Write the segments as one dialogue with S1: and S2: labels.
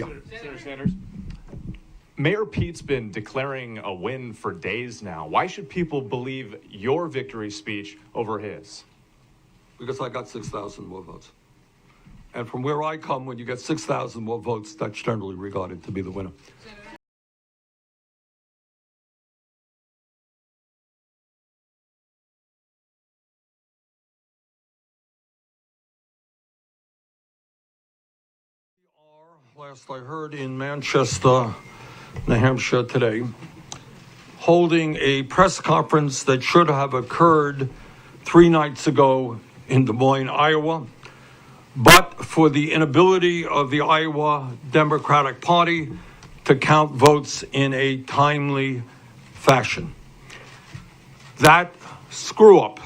S1: Yeah.
S2: Senator Sanders. Mayor Pete's been declaring a win for days now. Why should people believe your victory speech over his?
S1: Because I got 6,000 more votes. And from where I come, when you get 6,000 more votes, that's generally regarded to be the winner. Last I heard in Manchester, New Hampshire today, holding a press conference that should have occurred 3 nights ago in Des Moines, Iowa, but for the inability of the Iowa Democratic Party to count votes in a timely fashion. That screw-up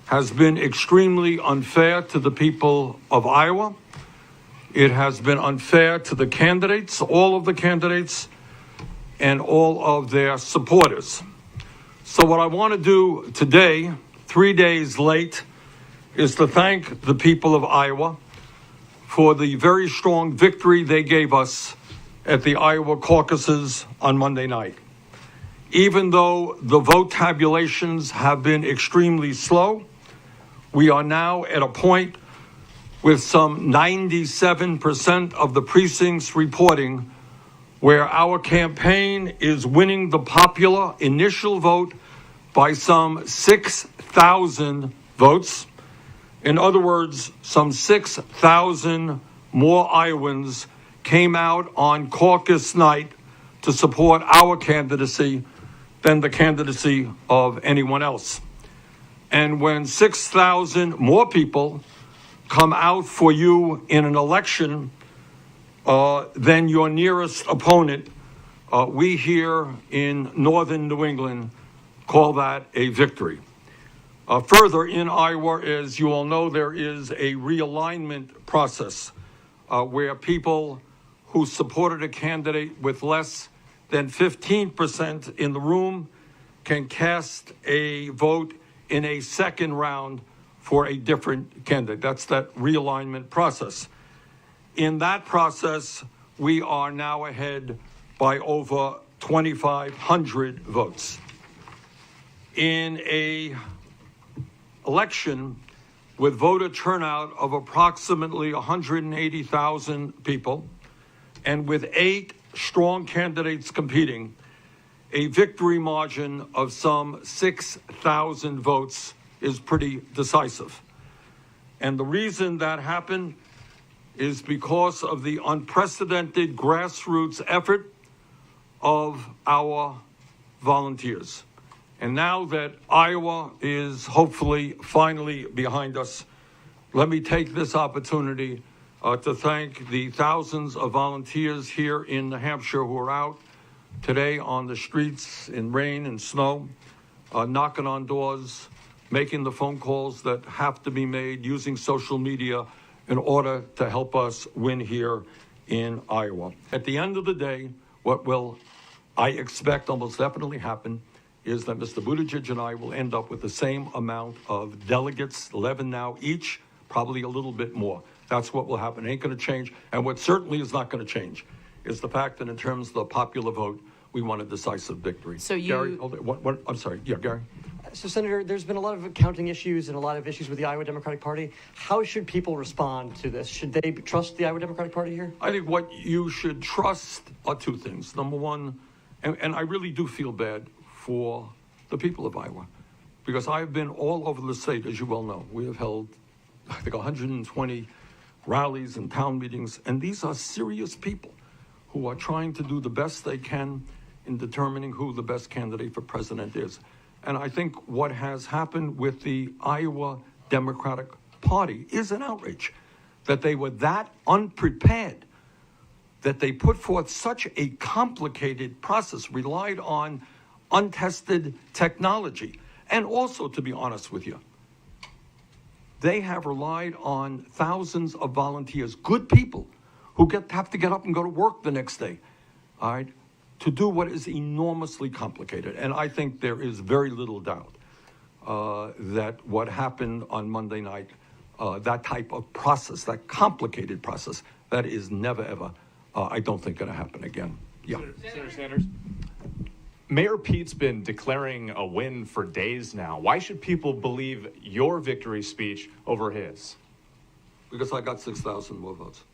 S1: has been extremely unfair to the people of Iowa. It has been unfair to the candidates, all of the candidates, and all of their supporters. So what I want to do today, 3 days late, is to thank the people of Iowa for the very strong victory they gave us at the Iowa caucuses on Monday night. Even though the vote tabulations have been extremely slow, we are now at a point with some 97% of the precincts reporting where our campaign is winning the popular initial vote by some 6,000 votes. In other words, some 6,000 more Iowans came out on caucus night to support our candidacy than the candidacy of anyone else. And when 6,000 more people come out for you in an election than your nearest opponent, we here in northern New England call that a victory. Further, in Iowa, as you all know, there is a realignment process where people who supported a candidate with less than 15% in the room can cast a vote in a second round for a different candidate. That's that realignment process. In that process, we are now ahead by over 2,500 votes. In a election with voter turnout of approximately 180,000 people, and with 8 strong candidates competing, a victory margin of some 6,000 votes is pretty decisive. And the reason that happened is because of the unprecedented grassroots effort of our volunteers. And now that Iowa is hopefully finally behind us, let me take this opportunity to thank the thousands of volunteers here in New Hampshire who are out today on the streets in rain and snow, knocking on doors, making the phone calls that have to be made, using social media in order to help us win here in Iowa. At the end of the day, what will, I expect, almost definitely happen is that Mr. Buttigieg and I will end up with the same amount of delegates, 11 now each, probably a little bit more. That's what will happen. It ain't going to change. And what certainly is not going to change is the fact that in terms of the popular vote, we want a decisive victory.
S3: So you...
S1: Gary, hold it. I'm sorry. Yeah, Gary.
S4: So, Senator, there's been a lot of accounting issues and a lot of issues with the Iowa Democratic Party. How should people respond to this? Should they trust the Iowa Democratic Party here?
S1: I think what you should trust are 2 things. Number one, and I really do feel bad for the people of Iowa, because I've been all over the state, as you well know. We have held, I think, 120 rallies and town meetings, and these are serious people who are trying to do the best they can in determining who the best candidate for president is. And I think what has happened with the Iowa Democratic Party is an outrage, that they were that unprepared, that they put forth such a complicated process, relied on untested technology. And also, to be honest with you, they have relied on thousands of volunteers, good people, who have to get up and go to work the next day, all right, to do what is enormously complicated. And I think there is very little doubt that what happened on Monday night, that type of process, that complicated process, that is never, ever I don't think going to happen again. Yeah.
S2: Senator Sanders, Mayor Pete's been declaring a win for days now. Why should people believe your victory speech over his?
S1: Because I got 6,000 more votes.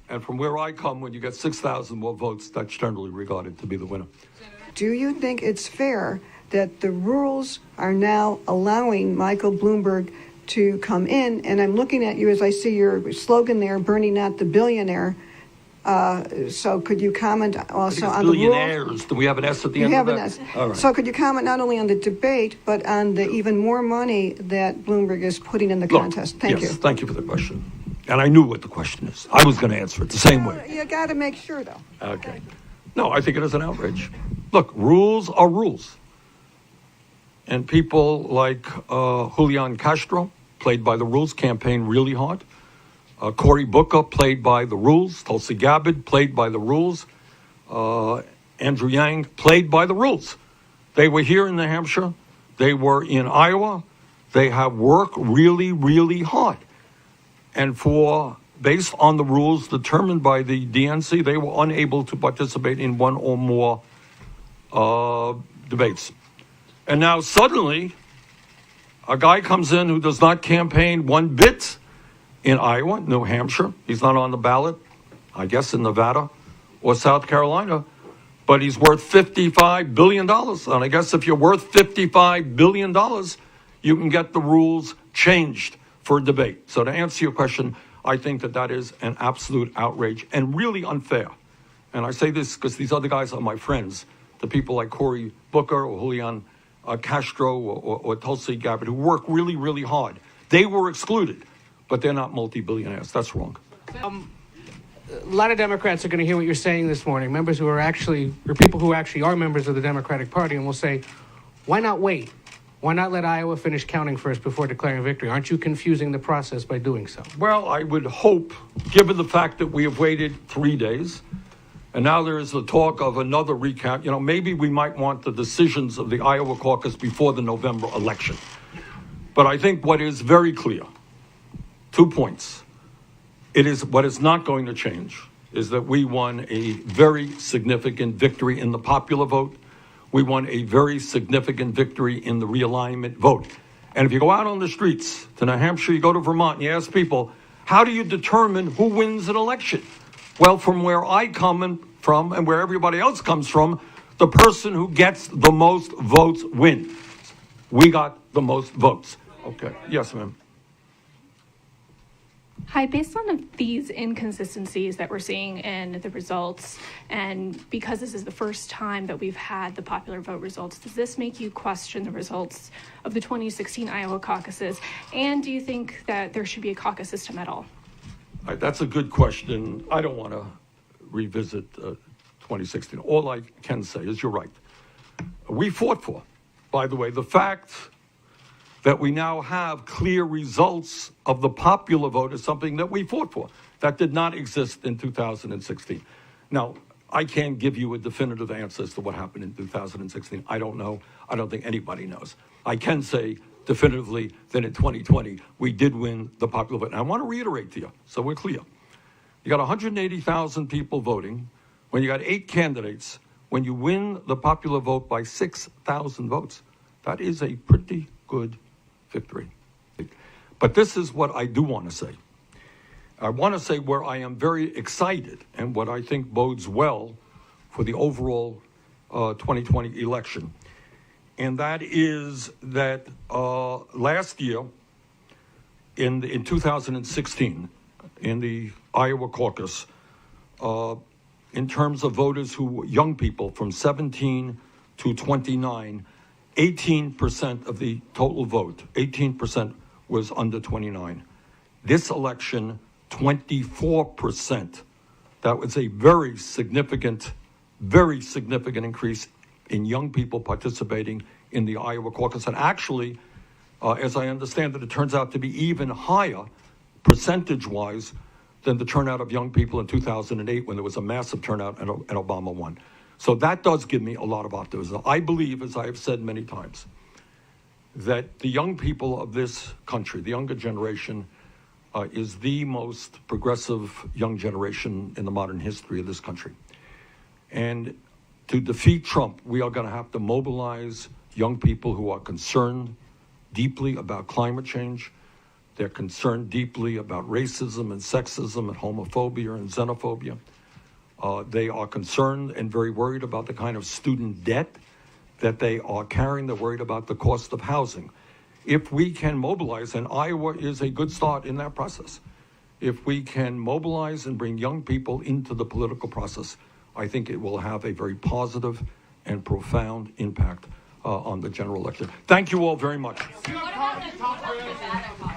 S1: And from where I come, when you get 6,000 more votes, that's generally regarded to be the winner.
S3: Do you think it's fair that the rules are now allowing Micheal Bloomberg to come in? And I'm looking at you as I see your slogan there, Bernie not the billionaire. So could you comment also on the rules?
S1: Billionaires. Do we have an S at the end of that?
S3: You have an S.
S1: All right.
S3: So could you comment not only on the debate, but on the even more money that Bloomberg is putting in the contest? Thank you.
S1: Thank you for the question. And I knew what the question is. I was going to answer it the same way.
S3: You got to make sure, though.
S1: Okay. No, I think it is an outrage. Look, rules are rules. And people like Julian Castro played by the rules, campaigned really hard. Cory Booker played by the rules. Tulsi Gabbard played by the rules. Andrew Yang played by the rules. They were here in New Hampshire. They were in Iowa. They have worked really, really hard. And based on the rules determined by the DNC, they were unable to participate in one or more debates. And now suddenly, a guy comes in who does not campaign one bit in Iowa, New Hampshire. He's not on the ballot, I guess, in Nevada or South Carolina, but he's worth $55 billion. And I guess if you're worth $55 billion, you can get the rules changed for a debate. So to answer your question, I think that is an absolute outrage and really unfair. And I say this because these other guys are my friends, the people like Cory Booker or Julian Castro or Tulsi Gabbard, who work really, really hard. They were excluded, but they're not multi-billionaires. That's wrong.
S5: A lot of Democrats are going to hear what you're saying this morning, members who are actually, or people who actually are members of the Democratic Party, and will say, why not wait? Why not let Iowa finish counting first before declaring victory? Aren't you confusing the process by doing so?
S1: Well, I would hope, given the fact that we have waited 3 days, and now there is the talk of another recount, maybe we might want the decisions of the Iowa Caucus before the November election. But I think what is very clear, 2 points. What is not going to change is that we won a very significant victory in the popular vote. We won a very significant victory in the realignment vote. And if you go out on the streets to New Hampshire, you go to Vermont, and you ask people, how do you determine who wins an election? Well, from where I come from and where everybody else comes from, the person who gets the most votes wins. We got the most votes. Okay. Yes, ma'am.
S6: Hi, based on these inconsistencies that we're seeing in the results, and because this is the first time that we've had the popular vote results, does this make you question the results of the 2016 Iowa caucuses? And do you think that there should be a caucus system at all?
S1: That's a good question. I don't want to revisit 2016. All I can say is you're right. We fought for, by the way, the fact that we now have clear results of the popular vote is something that we fought for. That did not exist in 2016. Now, I can't give you a definitive answer as to what happened in 2016. I don't know. I don't think anybody knows. I can say definitively that in 2020, we did win the popular vote. And I want to reiterate to you, so we're clear. You got 180,000 people voting. When you got 8 candidates, when you win the popular vote by 6,000 votes, that is a pretty good victory. But this is what I do want to say. I want to say where I am very excited and what I think bodes well for the overall 2020 election. And that is that last year, in 2016, in the Iowa Caucus, in terms of voters who were young people from 17 to 29, 18% of the total vote, 18% was under 29. This election, 24%. That was a very significant increase in young people participating in the Iowa caucus. And actually, as I understand it turns out to be even higher percentage-wise than the turnout of young people in 2008 when there was a massive turnout and Obama won. So that does give me a lot of optimism. I believe, as I have said many times, that the young people of this country, the younger generation, is the most progressive young generation in the modern history of this country. And to defeat Trump, we are going to have to mobilize young people who are concerned deeply about climate change. They're concerned deeply about racism and sexism and homophobia and xenophobia. They are concerned and very worried about the kind of student debt that they are carrying. They're worried about the cost of housing. If we can mobilize, and Iowa is a good start in that process, if we can mobilize and bring young people into the political process, I think it will have a very positive and profound impact on the general election. Thank you all very much.
S7: What about the